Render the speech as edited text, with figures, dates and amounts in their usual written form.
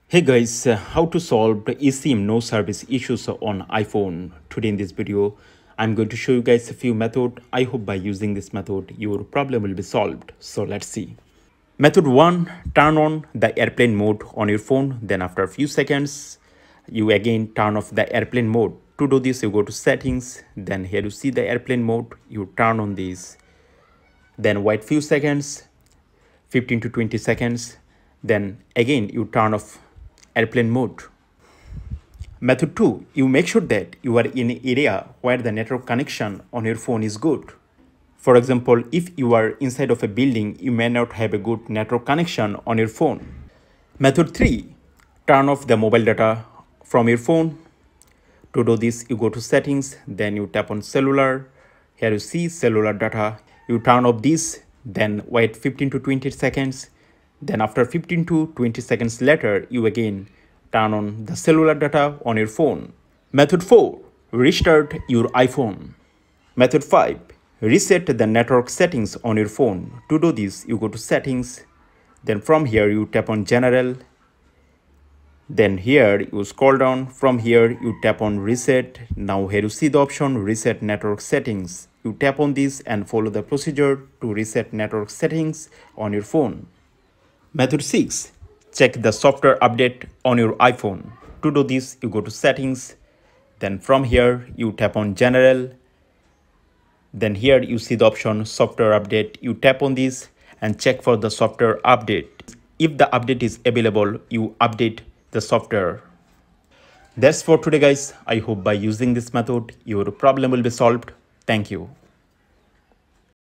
Hey guys, how to solve the eSIM no service issues on iPhone. Today in this video, I'm going to show you guys a few methods. I hope by using this method, your problem will be solved. So let's see. Method 1, turn on the airplane mode on your phone. Then after a few seconds, you again turn off the airplane mode. To do this, you go to settings. Then here you see the airplane mode. You turn on this. Then wait few seconds, 15 to 20 seconds. Then again, you turn off airplane mode. Method 2, you make sure that you are in an area where the network connection on your phone is good. For example, if you are inside of a building, you may not have a good network connection on your phone. Method 3, turn off the mobile data from your phone. To do this, you go to settings, then you tap on cellular. Here you see cellular data. You turn off this, then wait 15 to 20 seconds. Then after 15 to 20 seconds later, you again turn on the cellular data on your phone. Method 4, restart your iPhone. Method 5, reset the network settings on your phone. To do this, you go to settings. Then from here, you tap on general. Then here you scroll down. From here, you tap on reset. Now here you see the option reset network settings. You tap on this and follow the procedure to reset network settings on your phone. Method 6, check the software update on your iPhone. To do this, you go to settings. Then from here, you tap on general. Then here you see the option software update. You tap on this and check for the software update. If the update is available, you update the software. That's for today guys. I hope by using this method, your problem will be solved. Thank you.